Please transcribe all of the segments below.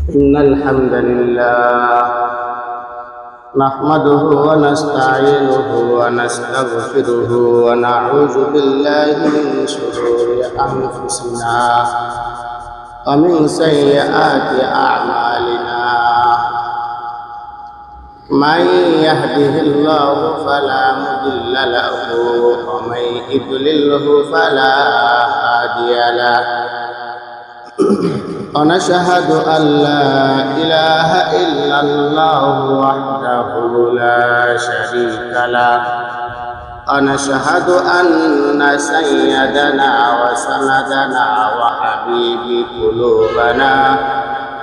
إن الحمد لله نحمده ونستعينه ونستغفره ونعوذ بالله من شرور أنفسنا ومن سيئات أعمالنا من يهده الله فلا مضل له ومن يضلله فلا هادي له ونشهد أن لا إله إلا الله وحده لا شريك له ونشهد أن سيدنا وسندنا وحبيب قلوبنا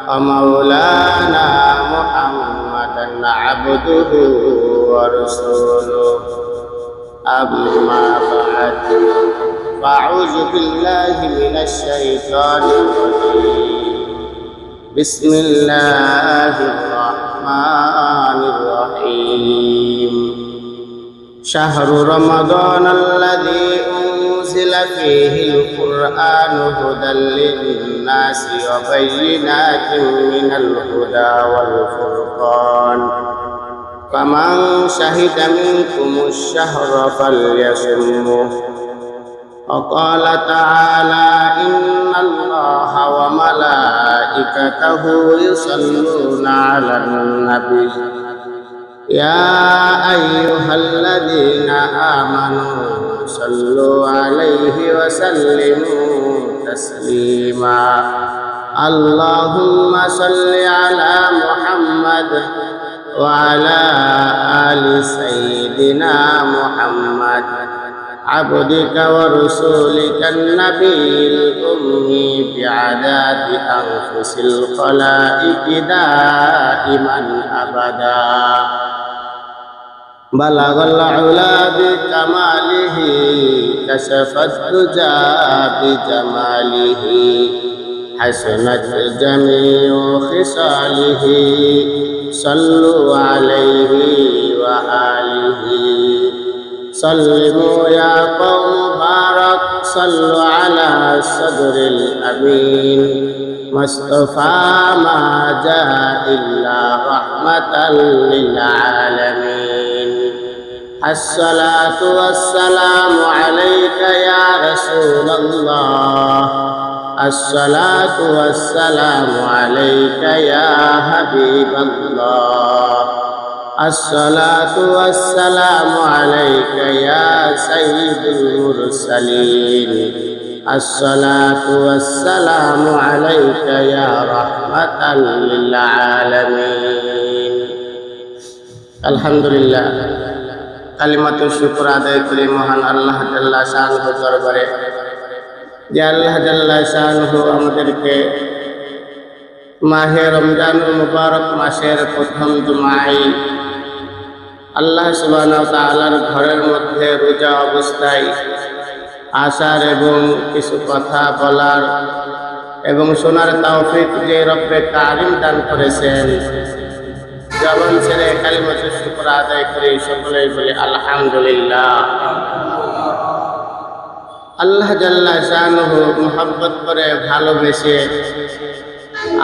ومولانا محمدا عبده ورسوله أما بعد فأعوذ بالله من الشيطان الرجيم بسم الله الرحمن الرحيم شهر رمضان الذي أنزل فيه القرآن هدى للناس وبينات من الهدى والفرقان فمن شهد منكم الشهر فليصمه وقال تعالى إن الله وملائكته يصلون على النبي يا أيها الذين آمنوا صلوا عليه وسلموا تسليما اللهم صل على محمد وعلى آل سيدنا محمد عبدك ورسولك النبي الأمي بعداد أنفس الخلائق دائما أبدا بلغ العلا بكماله كشف الدجى بجماله حسنت جميع خصاله صلوا عليه وآله سلموا يا قوم بارك صلوا على الصدر الأمين مصطفى ما جاء إلا رحمة للعالمين الصلاة والسلام عليك يا رسول الله الصلاة والسلام عليك يا حبيب الله الصلاة والسلام عليك يا سيد المرسلين الصلاة والسلام عليك يا رحمة للعالمين الحمد لله কালিমাত শুকর আদায় করি মহান আল্লাহ জাল্লা শানহু দরবারে যে আল্লাহ জাল্লা শানহু আমাদেরকে মাহে রমজানুল মুবারক মাসের প্রথম জুমায় আল্লাহ সুবহানাহু ওয়া তাআলার ঘরের মধ্যে রোজা অবস্থায় আসার এবং কিছু কথা বলার এবং শোনার তৌফিক যে রব্বে কারিম দান করেছেন জবান ছেড়ে কালিমাত শুকর আদায় করে সকলেই বলি আলহামদুলিল্লাহ। আল্লাহ জাল্লা শানুহু মুহাব্বত করে ভালোবেসে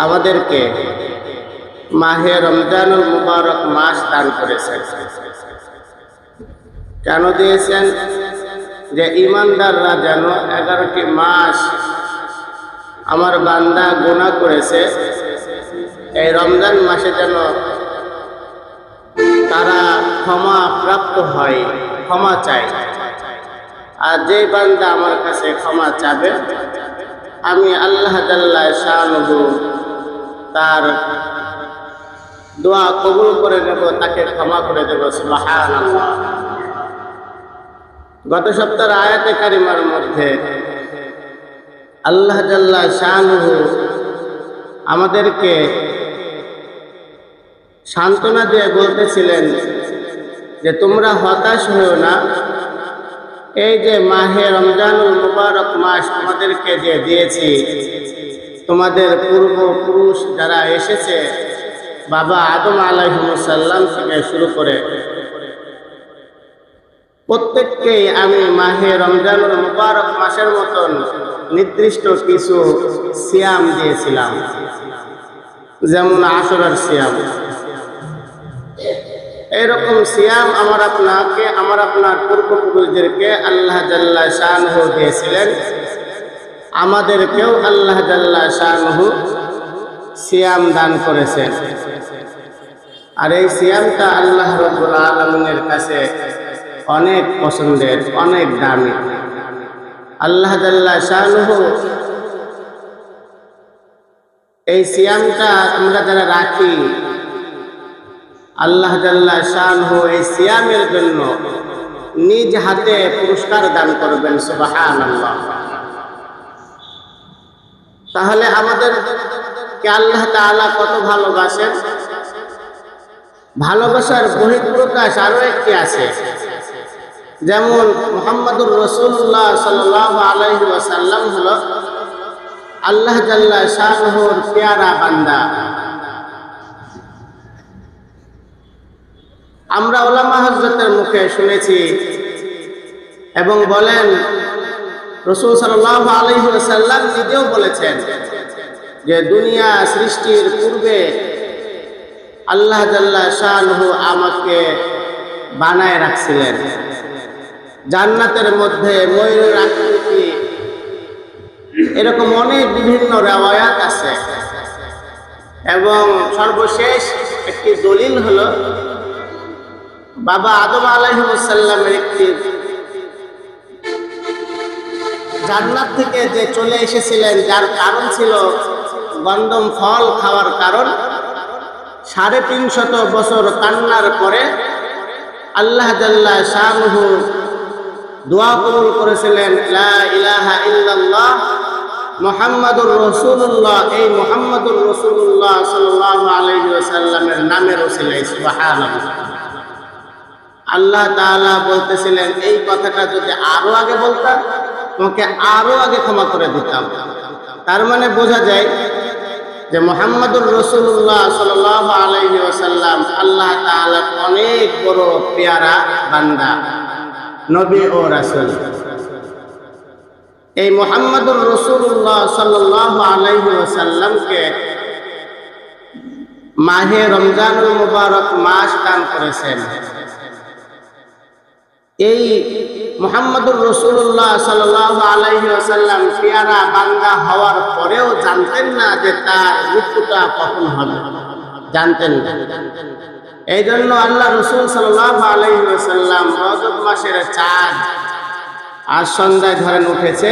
আমাদেরকে মাহে রমজানুল মুবারক মাস দান করেছেন। কেন দিয়েছেন? যে ঈমানদাররা যেন 11টি মাস আমার বান্দা গুনাহ করেছে, এই রমজান মাসে যেন তারা ক্ষমা প্রাপ্ত হয়, ক্ষমা চায়। আর যে বান্দা আমার কাছে ক্ষমা চাবে আমি আল্লাহ জাল্লা শানুহু তার দোয়া কবুল করে নেব, তাকে ক্ষমা করে দেব। সুবহানাল্লাহ। গত সপ্তাহের আয়াতে কারিমার মধ্যে আল্লাহ জাল্লা শানুহু আমাদেরকে সান্ত্বনা দিয়ে বলতেছিলেন যে তোমরা হতাশ হও না, এই যে মাহে রমজানুল মুবারক মাস তোমাদেরকে যে দিয়েছি, তোমাদের পূর্বপুরুষ যারা এসেছে বাবা আদম আলাইহিস সালাম থেকে শুরু করে প্রত্যেককেই আমি মাহে রমজানুল মুবারক মাসের মতন নির্দিষ্ট কিছু সিয়াম দিয়েছিলাম। যেমন আশুরার সিয়াম। এইরকম সিয়াম আমার আপনার পূর্বপুরুষদেরকে আল্লাহ জাল্লা শানহু দিয়েছিলেন, আমাদেরকেও আল্লাহ জাল্লা শানহু সিয়াম দান করেছেন। আর এই সিয়ামটা আল্লাহ রাব্বুল আলামিনের কাছে অনেক পছন্দের, অনেক দামি। আল্লাহ জাল্লা শানহু এই সিয়ামটা আমরা যারা রাখি, আল্লাহ জাল্লা শানহু এই সিয়ামের জন্য নিজ হাতে পুরস্কার দান করবেন। সুবহানাল্লাহ। তাহলে আমাদেরকে আল্লাহ তাআলা কত ভালোবাসেন। ভালোবাসার বহিঃপ্রকাশ আরো একটি আছে, যেমন মুহাম্মদুর রাসূলুল্লাহ সাল্লাল্লাহু আলাইহি ওয়াসাল্লাম হলো আল্লাহ জাল্লা শানহুর পেয়ারা বান্দা। আমরা উলামা হযরতের মুখে শুনেছি এবং বলেন, রাসূল সাল্লাল্লাহু আলাইহি ওয়াসাল্লাম নিজেও বলেছেন যে দুনিয়া সৃষ্টির পূর্বে আল্লাহ জাল্লা শানহু আমাকে বানায় রাখছিলেন। জান্নাতের মধ্যে ময়ূরের আকৃতি, এরকম অনেক বিভিন্ন রিওয়ায়াত আছে। এবং সর্বশেষ একটি দলিল হলো বাবা আদম আলাইহিস সালামের একটি জান্নাত থেকে যে চলে এসেছিলেন, যার কারণ ছিল গন্ধম ফল খাওয়ার কারণ। 350 বছর কান্নার পরে আল্লাহ জাল্লা শানহু দোয়া কবুল করেছিলেন, লা ইলাহা ইল্লাল্লাহ মুহাম্মাদুর রাসূলুল্লাহ। এই মুহাম্মাদুর রাসূলুল্লাহ সাল্লাল্লাহু আলাইহি ওয়াসাল্লামের নামের ওসিলায়। সুবহানাল্লাহ। আল্লাহ তাআলা বলতেছিলেন, এই কথাটা যদি আরো আগে বলতাম তোমাকে আরো আগে ক্ষমা করে দিতাম। তার মানে বোঝা যায় যে মুহাম্মাদুর রাসূলুল্লাহ সাল্লাল্লাহু আলাইহি ওয়াসাল্লাম আল্লাহ তাআলার অনেক বড় পেয়ারা বান্দা, নবী ও রাসূল। এই মুহাম্মাদুর রাসূলুল্লাহ সাল্লাল্লাহু আলাইহি ওয়াসাল্লামকে মাহে রমজানুল মুবারক মাস দান করেছেন। এই মুহাম্মাদুর রাসূলুল্লাহ সাল্লাল্লাহু আলাইহি ওয়াসাল্লাম পেয়ারা বান্দা হওয়ার পরেও জানতেন না যে তার মৃত্যুটা কখন হবে, জানতেন না। এই জন্য আল্লাহ রাসূল সাল্লাল্লাহু আলাইহি ওয়াসাল্লাম রজব মাসের চাঁদ আজ সন্ধ্যায় ধরেন উঠেছে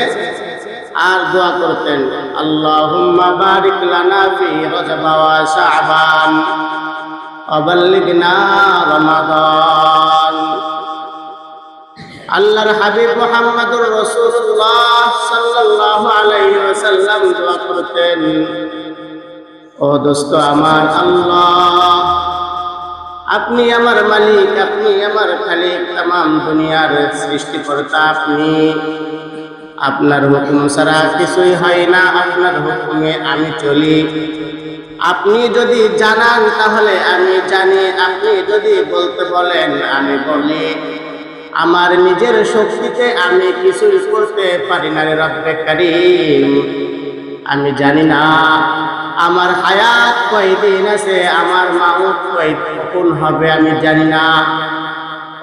আর দোয়া করতেন, আল্লাহুম্মা বারিক লানা ফি রজব ওয়া শাবান ওয়া বাল্লিগনা রমাদান। আল্লাহর হাবিব মুহাম্মদুর রাসূলুল্লাহ সাল্লাল্লাহু আলাইহি ওয়াসাল্লাম দোয়া করতেন, ও দোস্ত আমার আল্লাহ, আপনি আমার মালিক, আপনি আমার খালিক, तमाम দুনিয়ার সৃষ্টিকর্তা আপনি। আপনার হুকুম ছাড়া কিছুই হয় না, আপনার হুকুমে আমি চলি। আপনি যদি জানান তাহলে আমি জানি, আপনি যদি বলতে বলেন আমি বলি। আমার নিজের শক্তিতে আমি কিছুই করতে পারি না রে রব্বে কারীম। আমি জানি না আমার হায়াত কয়দিন আছে, আমার মাউত কখন হবে আমি জানি না।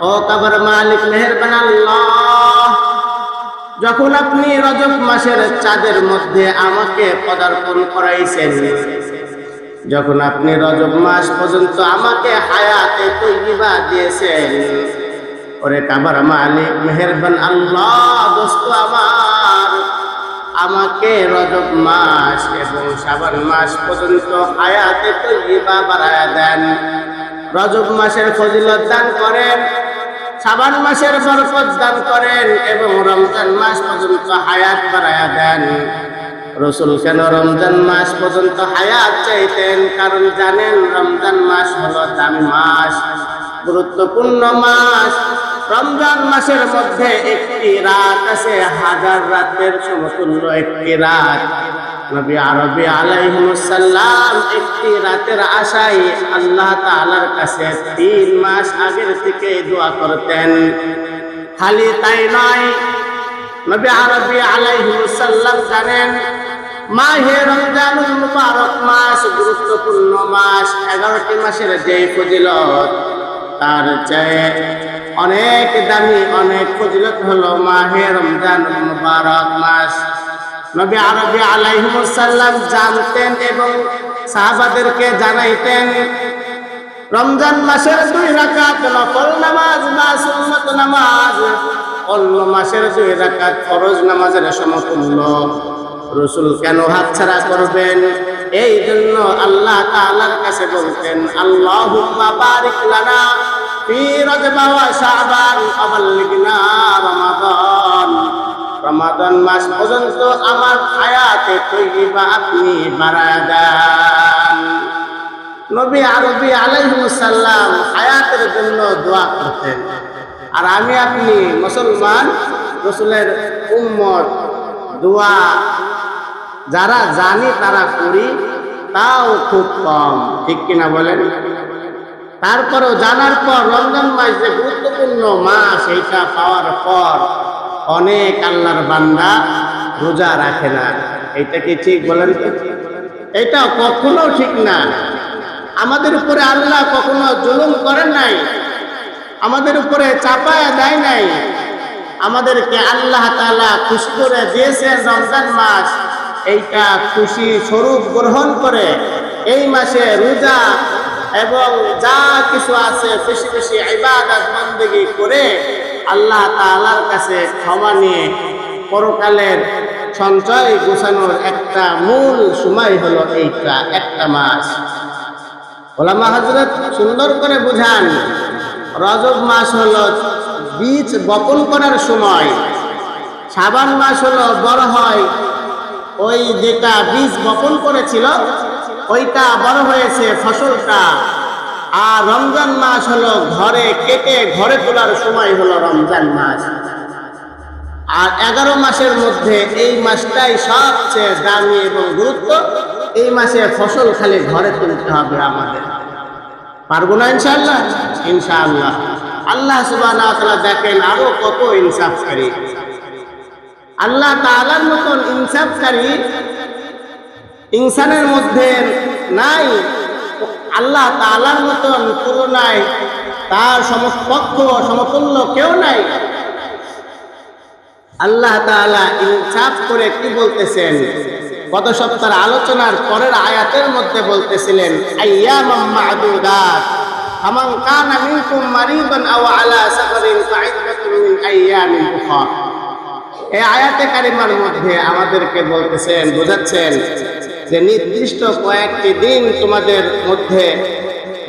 ও কবর মালিক মেহেরবান আল্লাহ, যখন আপনি রজব মাসের চাঁদের মধ্যে আমাকে পদার্পণ করাইছেন, যখন আপনি রজব মাস পর্যন্ত আমাকে হায়াতে তৈয়বা দিয়েছেন, ওরে কবর মালিক মেহেরবান আল্লাহ, দোস্ত আমার, আমাকে রজব মাস এবং শাবান মাস পর্যন্ত হায়াতে তৈয়বা বাড়ায়া দেন। রজব মাসের ফজিলত দান করেন, শাবান মাসের বরকত দান করেন এবং রমজান মাস পর্যন্ত হায়াত বাড়ায়া দেন। রাসূল কেন রমজান মাস পর্যন্ত হায়াত চাইতেন? কারণ জানেন রমজান মাস হলো দামি মাস, গুরুত্বপূর্ণ মাস। রমজান মাসের মধ্যে একটি রাত আছে 1000 রাতের সমতুল্য একটি রাত। নবী আরবি আলাইহিস সালাম একটি রাতের আশায় আল্লাহ তাআলার কাছে 3 মাস আগের থেকে দোয়া করতেন। খালি তাই নয়, নবী আরবি আলাইহিস সালাম জানেন মাহে রমজানুল মুবারক মাস গুরুত্বপূর্ণ মাস। 11টি মাসের যেই ফজিলত তার চেয়ে অনেক দামি, অনেক ফজিলত হলো মাহে রমজানুল মুবারক মাস। নবী আরবি আলাইহিস সালাম জানতেন এবং সাহাবাদেরকে জানাইতেন রমজান মাসের 2 রাকাত নফল নামাজ বা সুন্নত নামাজ অন্য মাসের 2 রাকাত ফরজ নামাজের সমতুল্য। রাসূল কেন হাতছাড়া করবেন? এই জন্য আল্লাহ তাআলার কাছে বলতেন, আল্লাহুম্মা বারিক লানা ফি রজব ওয়া শাবান ওয়া বাল্লিগনা রমাদান। রমাদান মাস পর্যন্ত আমার হায়াতে তৈয়বা আপনি বাড়ায় দেন। নবী আরবি আলাইহিস সালাম হায়াতের জন্য দোয়া করতেন, আর আমি আপনি মুসলমান রাসূলের উম্মত, দোয়া যারা জানি তারা করি, তাও খুব কম, ঠিক কিনা বলেন? তারপরেও জানার পর রমজান মাস যে গুরুত্বপূর্ণ মাস, এইটা পাওয়ার পর অনেক আল্লাহর বান্দা রোজা রাখে না। এইটা কি ঠিক বলেন? এটা কখনো ঠিক না। আমাদের উপরে আল্লাহ কখনো জুলুম করেন নাই, আমাদের উপরে চাপায়া দেয় নাই। আমাদেরকে আল্লাহ তাআলা খুশি করে দিয়েছেন রমজান মাস, এইটা খুশি স্বরূপ গ্রহণ করে এই মাসে রোজা এবং যা কিছু আছে বেশি বেশি ইবাদত বন্দেগী করে আল্লাহ তাআলার কাছে ক্ষমা নিয়ে পরকালের সঞ্চয় গোছানোর একটা মূল সময় হলো এইটা একটা মাস। ওলামা হযরত সুন্দর করে বুঝান, রজব মাস হলো বীজ বপন করার সময়, শাবান মাস হলো বড় হয়, ওই যেটা বীজ বপন করেছিল ওইটা বড় হয়েছে ফসলটা। আর রমজান মাস হলো ঘরে কেটে ঘরে তোলার সময় হলো রমজান মাস। আর 11 মাসের মধ্যে এই মাসটাই সবচেয়ে দামি এবং গুরুত্ব। এই মাসে ফসল খালি ঘরে তুলতে হবে আমাদের। পারবো না ইনশাআল্লাহ? ইনশাআল্লাহ। আল্লাহ সুবহানাহু ওয়া তাআলা দেখেন আরো কত ইনসাফকারী। আল্লাহ তাআলার মতন ইনসাফকারী ইনসানের মধ্যে নাই। আল্লাহ তাআলার মতন তুলনায় তার সমকক্ষ সমতুল্য কেউ নাই। আল্লাহ তাআলা ইনসাফ করে কি বলতেছেন? গত সপ্তাহের আলোচনার পরের আয়াতের মধ্যে বলতেছিলেন, আইয়ামাম মা'দুদাত ফামান কানা মিনকুম মারিদান আও আলা সাফারিন ফাইদ্দাতুন মিন আইয়ামিন উখরা। এই আয়াতে কারিমার মধ্যে আমাদেরকে বলতেছেন, বোঝাচ্ছেন যে নির্দিষ্ট কয়েকটি দিন তোমাদের মধ্যে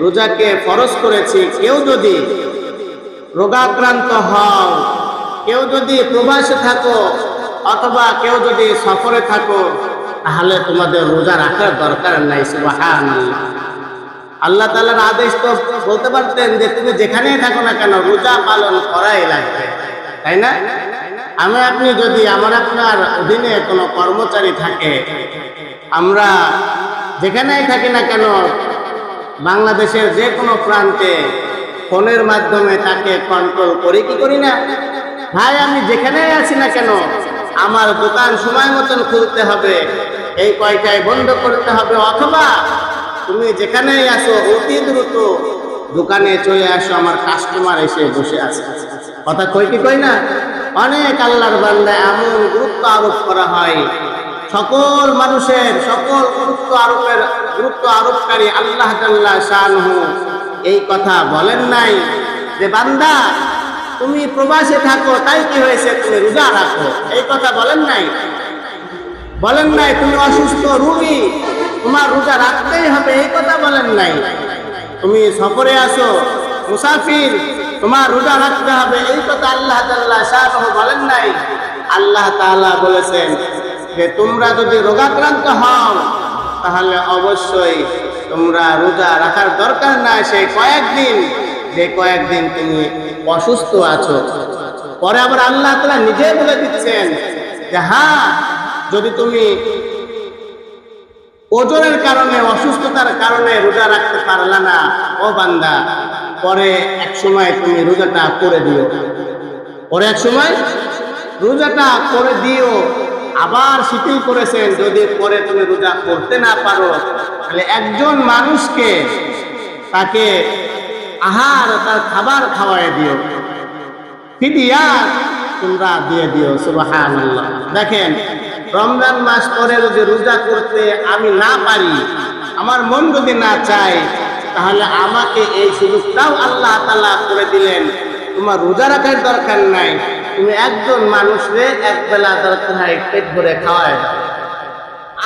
রোজাকে ফরজ করেছি। কেউ যদি রোগাক্রান্ত হও, কেউ যদি প্রবাসে থাকো, অথবা কেউ যদি সফরে থাকো, তাহলে তোমাদের রোজা রাখার দরকার নাই। সুবহানাল্লাহ। আল্লাহ তাআলার আদেশ তো বলতে পারতেন যে তুমি যেখানেই থাকো না কেন রোজা পালন করাই লাগবে, তাই না? আমি আপনি যদি আমার আপনার অধীনে কোনো কর্মচারী থাকে, আমরা যেখানেই থাকি না কেন বাংলাদেশের যে কোনো প্রান্তে ফোনের মাধ্যমে তাকে কন্ট্রোল করি কি করি না? ভাই আমি যেখানেই আছি না কেন আমার দোকান সময় মতন খুলতে হবে, এই কয়টায় বন্ধ করতে হবে, অথবা তুমি যেখানেই আসো অতি দ্রুত দোকানে চলে আসো, আমার কাস্টমার এসে বসে আছে। কথা কই কি কই না? অনেক আল্লাহর বান্দা এমন গুরুত্ব আরোপ করা হয়, সকল মানুষের সকল গুরুত্ব আরোপকারী আল্লাহ জাল্লা শানুহু এই কথা বলেন নাই যে বান্দা তুমি প্রবাসে থাকো তাই কি হয়েছে, তুমি রোজা রাখো, এই কথা বলেন নাই। বলেন নাই তুমি অসুস্থ রোগী, তোমার রোজা রাখতেই হবে, এই কথা বলেন নাই। তুমি সফরে আসো মুসাফির, তোমার রোজা রাখতে হবে, এই কথা আল্লাহ তাআলা শানুহু বলেন নাই। আল্লাহ তাআলা বলেছেন যে তোমরা যদি রোগাক্রান্ত হও তাহলে অবশ্যই তোমরা রোজা রাখার দরকার নাই সেই কয়েকদিন, যে কয়েকদিন তুমি অসুস্থ আছো। পরে আবার আল্লাহ তাআলা নিজেই বলে দিচ্ছেন যে হ্যাঁ, যদি তুমি ওজনের কারণে অসুস্থতার কারণে রোজা রাখতে পারলা না ও বান্দা, পরে এক সময় তুমি রোজাটা করে দিও, পরে এক সময় রোজাটা করে দিও। আবার শিথিল করেছেন, যদি পরে তুমি রোজা করতে না পারো তাহলে একজন মানুষকে তাকে আহার, তার খাবার খাওয়াই দিও, ফিদিয়া তোমরা দিয়ে দিও। সুবহানাল্লাহ। দেখেন, রমজান মাস পরে যদি রোজা করতে আমি না পারি, আমার মন যদি না চায়, তাহলে আমাকে এই সুযোগটাও আল্লাহ তাআলা করে দিলেন। তোমার রোজা রাখার দরকার নাই, তুমি একজন মানুষরে এক বেলা দরকার হয় পেট ভরে খাওয়ায় দাও,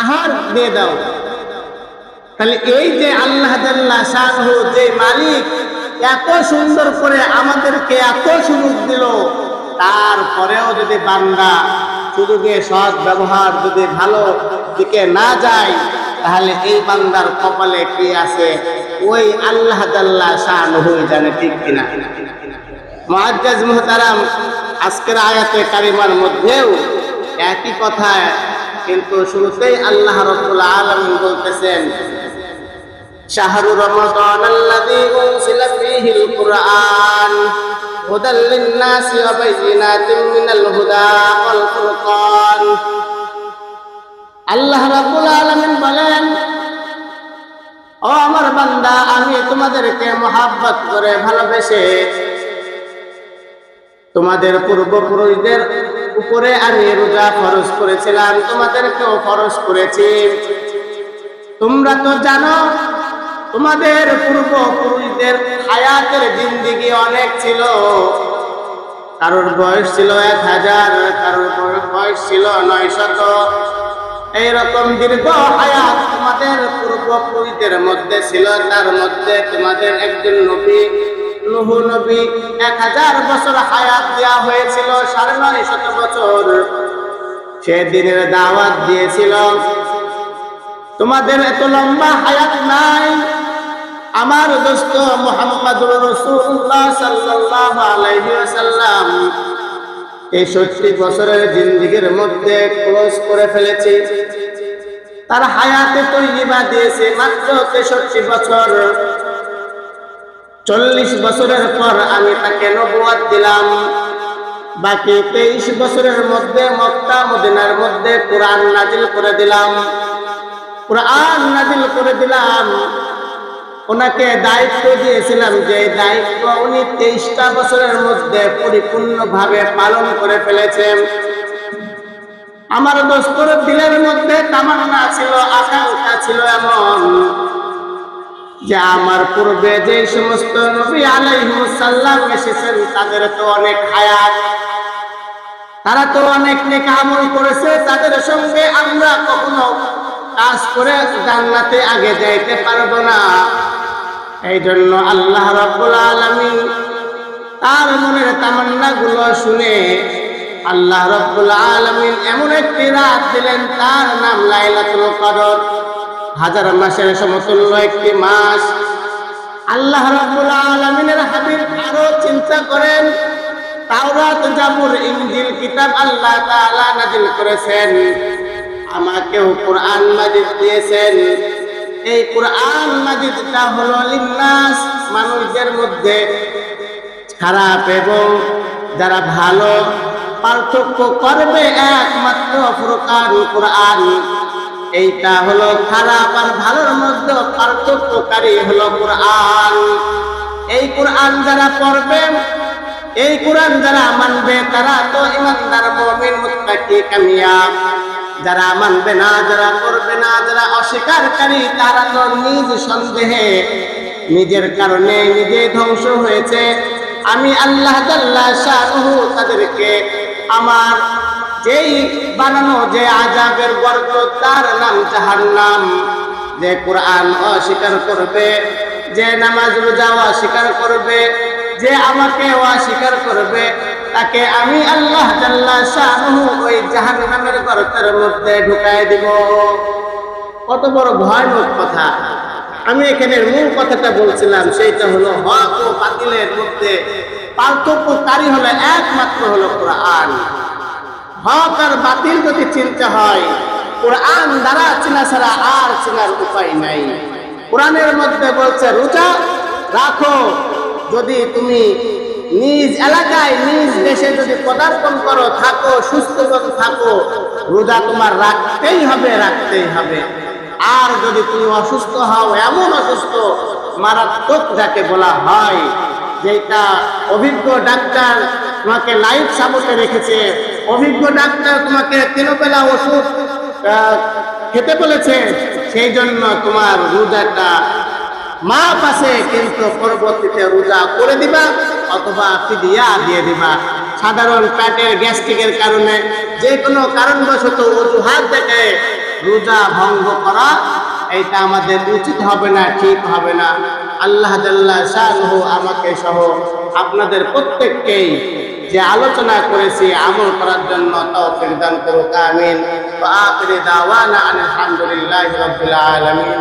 আহার দিয়ে দাও। তাহলে এই যে আল্লাহ জাল্লা শাহু, যে মালিক এত সুন্দর করে আমাদেরকে এত সুযোগ দিল, তারপরেও যদি বান্দা সুযোগে সৎ ব্যবহার যদি ভালো দিকে না যায়, তাহলে এই বান্দার কপালে কি আছে ওই আল্লাহ জাল্লা শাহু জানে, ঠিক কিনা? মুআজ্জাজ মুহতারাম, আজকের আয়াতে কারিমার মধ্যেও একই কথা, কিন্তু শুরুতেই আল্লাহ রাব্বুল আলামিন বলতেছেন, শাহরু রমাদানাল্লাযী উনজিলা ফীহিল কুরআন হুদাল লিন-নাসি ওয়া বায়িনাতিন মিনাল হুদা ওয়াল ফুরকান। আল্লাহ রাব্বুল আলামিন বলেন, ও আমার বান্দা, আমি তোমাদেরকে মহব্বত করে ভালোবেসে তোমাদের পূর্বপুরুষদের উপরে আমি রোজা ফরজ করেছিলাম, তোমাদেরকেও ফরজ করেছি। তোমরা তো জানো তোমাদের পূর্বপুরুষদের হায়াতের জিন্দেগি অনেক ছিল, কারোর বয়স ছিল 1000, কারোর বয়স ছিল 900। এইরকম দীর্ঘ হায়াত তোমাদের পূর্বপুরুষদের মধ্যে ছিল। তার মধ্যে তোমাদের একজন নবী নূহ নবী 1000 বছর হায়াত দেওয়া হয়েছিল, 950 বছর সে দিনের দাওয়াত দিয়েছিল। তোমাদের এত লম্বা হায়াত নাই। আমার দোস্ত মুহাম্মদুর রাসূলুল্লাহ সাল্লাল্লাহু আলাইহি ওয়াসাল্লাম 63 বছরের জিন্দেগির মধ্যে ক্লোজ করে ফেলেছে। তার হায়াতে তৈয়বা দিয়েছে মাত্র 63 বছর। 40 বছরের পর আমি তাকে নবুয়ত দিলাম। বাকি 23 বছরের মধ্যে মক্কা মদিনার মধ্যে কোরআন নাজিল করে দিলাম। কোরআন নাজিল করে দিলাম, ওনাকে দায়িত্ব দিয়েছিলাম, যে দায়িত্ব উনি 23টা বছরের মধ্যে পরিপূর্ণভাবে পালন করে ফেলেছেন। আমার দোস্তর দিলের মধ্যে তামান্না ছিল, আকাঙ্ক্ষা ছিল এমন যে আমার পূর্বে যে সমস্ত নবী আলাইহিস সালাম এসেছেন, তাদের তো অনেক হায়াত, তারা তো অনেক নেক আমল করেছে, তাদের সঙ্গে আমরা কখনো কাজ করে জান্নাতে আগে যাইতে পারবো না। এই জন্য আল্লাহ রাব্বুল আলামিন তার মনের তামান্না গুলো শুনে আল্লাহ রাব্বুল আলামিন এমন একটি রাত দিলেন, তার নাম লাইলাতুল কদর। 1000 মাসের সমতুল্য একটি মাস। আল্লাহ রাব্বুল আলামিনের হাবিব আরো চিন্তা করেন, তাওরাত, জাবুর, ইনজিল কিতাব আল্লাহ তাআলা নাযিল করেছেন, আমাকেও কোরআন মাজিদ দিয়েছেন। এই কোরআন মাজিদটা হলো লিন্নাস, মানুষদের মধ্যে খারাপ এবং যারা ভালো পার্থক্য করবে একমাত্র ফুরকান কোরআন। এইটা হলো খারাপ আর ভালোর মধ্যে পার্থক্যকারী হলো কোরআন। এই কোরআন যারা পড়বে, এই কোরআন যারা মানবে, তারা তো ইমানদার মুমিন মুত্তাকি কামিয়াব। যারা মানবে না, যারা করবে না, যারা অস্বীকারী, তারা তো নিজ সন্দেহে নিজের কারণে নিজে ধ্বংস হয়েছে। আমি আল্লাহ জাল্লা শানুহু তাদেরকে আমার যেই বানানো যে আযাবের গর্ত, তার নাম জাহান্নাম। যে কোরআন অস্বীকার করবে, যে নামাজ রোজা অস্বীকার করবে, যে আমাকে অস্বীকার করবে, তাকে আমি আল্লাহ জাল্লা শানুহু ওই জাহান্নামের গর্তের মধ্যে ঢুকায় দিব। কত বড় ভয়ানক কথা! আমি এখানে মূল কথাটা বলছিলাম, সেইটা হলো হক ও বাতিলের মধ্যে পার্থক্যকারী হলো একমাত্র হলো কোরআন। হক আর বাতিল যদি চিনতে হয়, কোরআন দ্বারা চেনা ছাড়া আর চেনার উপায় নাই। কোরআনের মধ্যে বলছে রোজা রাখো, যদি তুমি নিজ এলাকায় নিজ দেশে যদি পদার্পণ করো, থাকো সুস্থ থাকো, রোজা তোমার রাখতেই হবে, রাখতেই হবে। আর যদি তুমি অসুস্থ হও, এমন অসুস্থ মারাত্মক যাকে বলা হয়, যেটা অভিজ্ঞ ডাক্তার তোমাকে লাইফ সাপোর্টে রেখেছে, অভিজ্ঞ ডাক্তার তোমাকে 3 বেলা ওষুধ খেতে বলেছে, সেই জন্য তোমার রোজাটা মাপ আছে, কিন্তু পরবর্তীতে রোজা করে দিবা অথবা ফিদিয়া দিয়ে দিবা। সাধারণ পেটের গ্যাস্ট্রিকের কারণে যে কোনো কারণবশত অজুহাত দেখে রোজা ভঙ্গ করা, এটা আমাদের উচিত হবে না, ঠিক হবে না। আল্লাহ জাল্লা শানুহু আমাকে সহ আপনাদের প্রত্যেককেই যে আলোচনা করেছি আমল করার জন্য তৌফিক দান করুক, আমিন। ওয়া আখিরু দাওয়ানা আলহামদুলিল্লাহি রাব্বিল আলামিন।